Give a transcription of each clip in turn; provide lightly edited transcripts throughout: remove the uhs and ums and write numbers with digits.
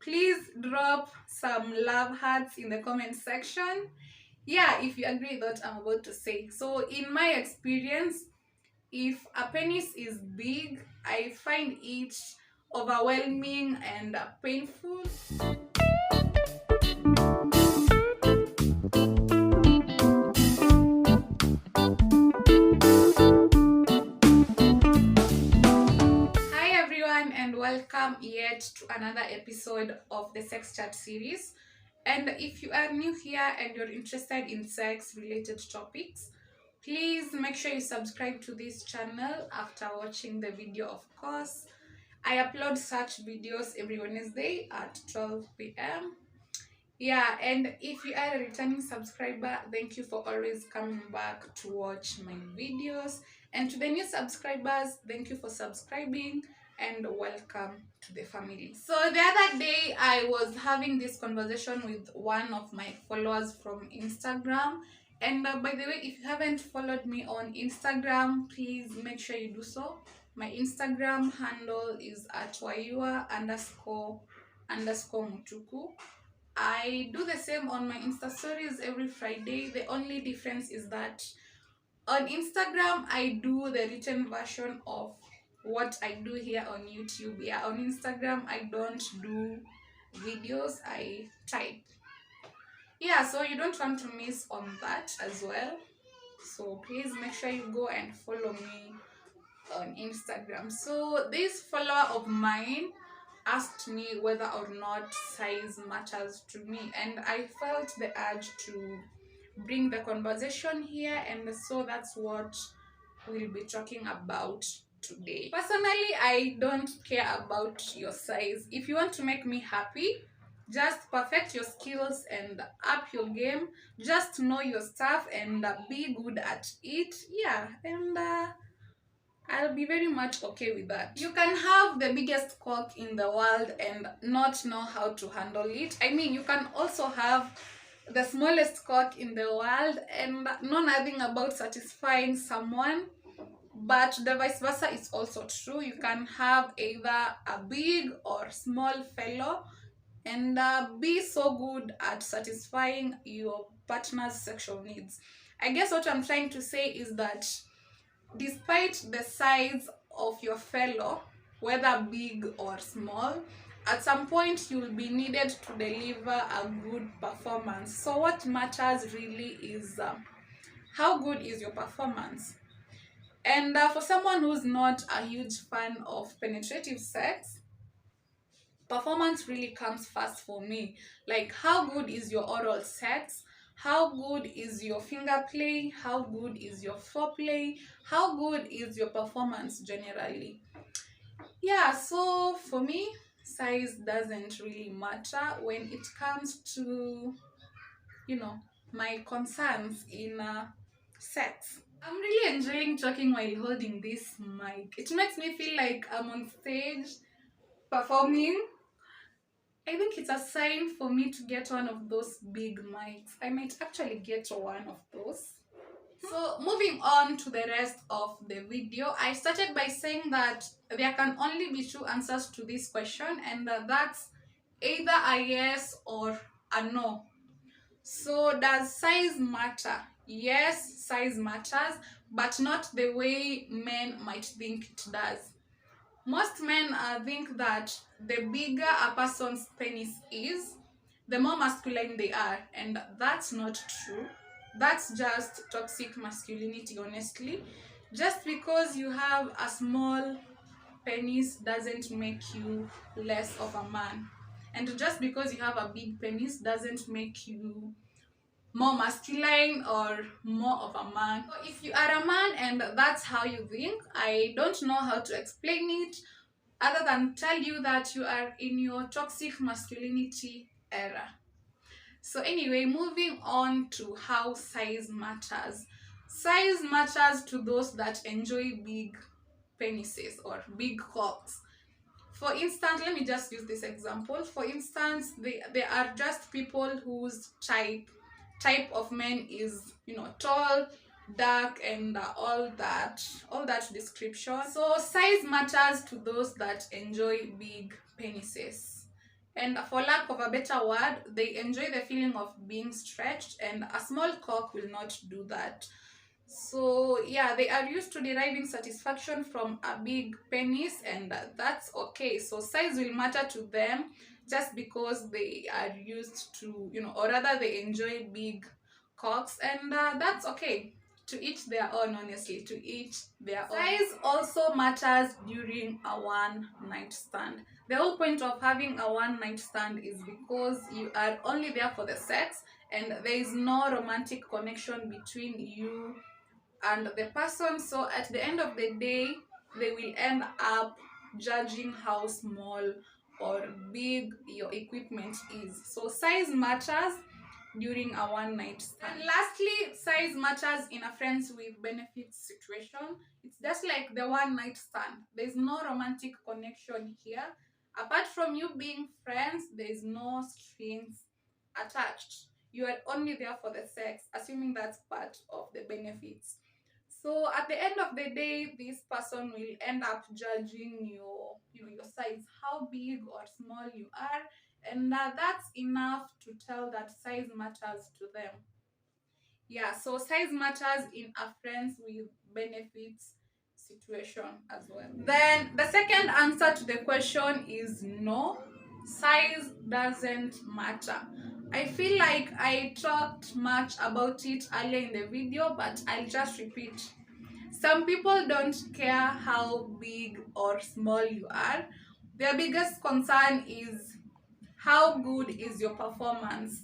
Please drop some love hearts in the comment section. Yeah, if you agree with what I'm about to say. So in my experience, if a penis is big, I find it overwhelming and painful. Hi everyone, and welcome yet to another episode of the Sex Chat series. And if you are new here and you're interested in sex related topics, please make sure you subscribe to this channel after watching the video, of course. I upload such videos every Wednesday at 12 p.m. Yeah, and if you are a returning subscriber, thank you for always coming back to watch my videos. And to the new subscribers, thank you for subscribing and welcome to the family. So the other day, I was having this conversation with one of my followers from Instagram. And by the way, if you haven't followed me on Instagram, please make sure you do so. My Instagram handle is at wayua underscore mutuku. I do the same on my Insta stories every Friday. The only difference is that on Instagram, I do the written version of what I do here on YouTube. Yeah, on Instagram, I don't do videos, I type. Yeah, so you don't want to miss on that as well. So please make sure you go and follow me on Instagram. So this follower of mine asked me whether or not size matters to me, and I felt the urge to bring the conversation here, and so that's what we'll be talking about today. Personally, I don't care about your size. If you want to make me happy, just perfect your skills and up your game. Just know your stuff and be good at it. Yeah, and I'll be very much okay with that. You can have the biggest cock in the world and not know how to handle it. I mean, you can also have the smallest cock in the world and know nothing about satisfying someone. But the vice versa is also true. You can have either a big or small fellow and be so good at satisfying your partner's sexual needs. I guess what I'm trying to say is that despite the size of your fellow, whether big or small, at some point you'll be needed to deliver a good performance. So what matters really is how good is your performance. And for someone who's not a huge fan of penetrative sex, performance really comes first for me. Like, how good is your oral sex? How good is your finger play? How good is your foreplay? How good is your performance generally? Yeah, so for me, size doesn't really matter when it comes to, you know, my concerns in sex. I'm really enjoying talking while holding this mic. It makes me feel like I'm on stage performing. I think it's a sign for me to get one of those big mics. I might actually get one of those. So moving on to the rest of the video, I started by saying that there can only be two answers to this question, and that's either a yes or a no. So does size matter? Yes, size matters, but not the way men might think it does. Most men think that the bigger a person's penis is, the more masculine they are, and that's not true. That's just toxic masculinity, honestly. Just because you have a small penis doesn't make you less of a man. And just because you have a big penis doesn't make you more masculine or more of a man. So if you are a man and that's how you think, I don't know how to explain it other than tell you that you are in your toxic masculinity era. So anyway, moving on to how size matters. Size matters to those that enjoy big penises or big cocks. For instance, let me just use this example. For instance, there are just people whose type of men is, tall, dark, and all that description. So size matters to those that enjoy big penises. And for lack of a better word, they enjoy the feeling of being stretched, and a small cock will not do that. So yeah, they are used to deriving satisfaction from a big penis, and that's okay. So size will matter to them just because they are used to, or rather they enjoy big cocks, and that's okay. To each their own, honestly, to each their own. Size also matters during a one night stand. The whole point of having a one night stand is because you are only there for the sex, and there is no romantic connection between you and the person. So at the end of the day, they will end up judging how small or big your equipment is. So size matters during a one night stand. And lastly, size matters in a friends with benefits situation. It's just like the one night stand. There's no romantic connection here. Apart from you being friends, there's no strings attached. You are only there for the sex, assuming that's part of the benefits. So at the end of the day, this person will end up judging your size, how big or small you are, and that's enough to tell that size matters to them. Yeah, so size matters in a friends with benefits situation as well. Then the second answer to the question is no, size doesn't matter. I feel like I talked much about it earlier in the video, but I'll just repeat. Some people don't care how big or small you are. Their biggest concern is how good is your performance.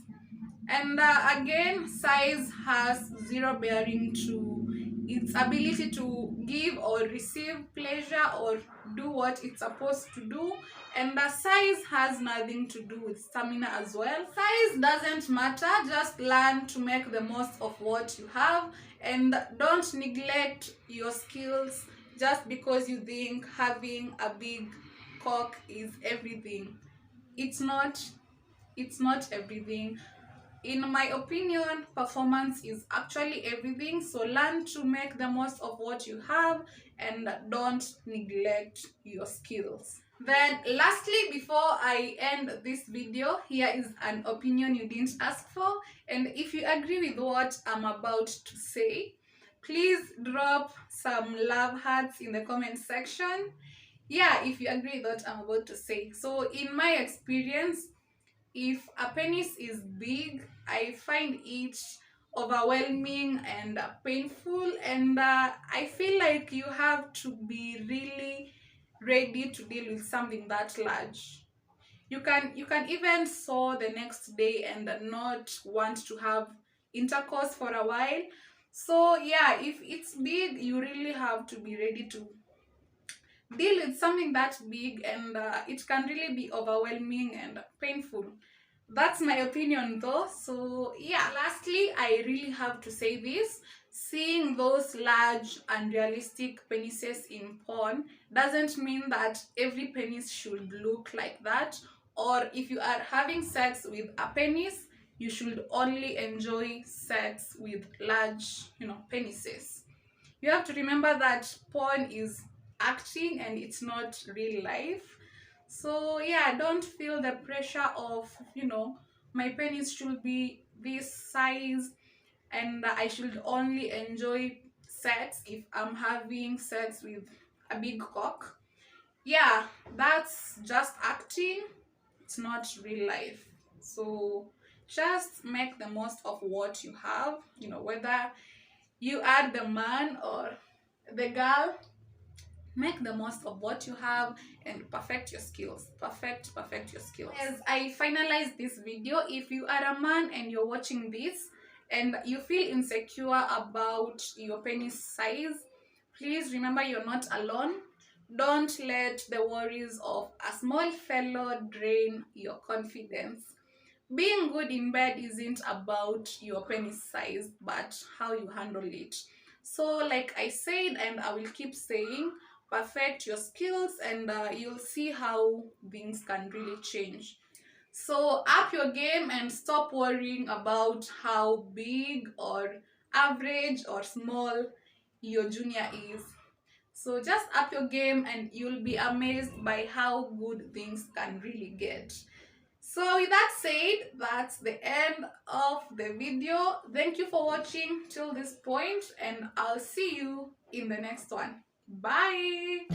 And again, size has zero bearing to its ability to give or receive pleasure or do what it's supposed to do. And the size has nothing to do with stamina as well. Size doesn't matter, just learn to make the most of what you have, and don't neglect your skills just because you think having a big cock is everything. It's not everything. In my opinion, performance is actually everything. So learn to make the most of what you have and don't neglect your skills. Then lastly, before I end this video, here is an opinion you didn't ask for. And if you agree with what I'm about to say, please drop some love hearts in the comment section. Yeah, if you agree with what I'm about to say. So in my experience, if a penis is big, I find it overwhelming and painful, and I feel like you have to be really ready to deal with something that large. You can even soar the next day and not want to have intercourse for a while. So yeah, if it's big, you really have to be ready to deal with something that big, and it can really be overwhelming and painful. That's my opinion though. So yeah, lastly, I really have to say this. Seeing those large unrealistic penises in porn doesn't mean that every penis should look like that, or if you are having sex with a penis, you should only enjoy sex with large, penises. You have to remember that porn is acting and it's not real life. So yeah, don't feel the pressure of, my penis should be this size, and I should only enjoy sex if I'm having sex with a big cock. Yeah, that's just acting. It's not real life. So just make the most of what you have, whether you are the man or the girl. Make the most of what you have and perfect your skills. Perfect your skills. As I finalize this video, if you are a man and you're watching this and you feel insecure about your penis size, please remember you're not alone. Don't let the worries of a small fellow drain your confidence. Being good in bed isn't about your penis size, but how you handle it. So like I said, and I will keep saying, perfect your skills, and you'll see how things can really change. So up your game and stop worrying about how big or average or small your junior is. So just up your game and you'll be amazed by how good things can really get. So with that said, that's the end of the video. Thank you for watching till this point, and I'll see you in the next one. Bye.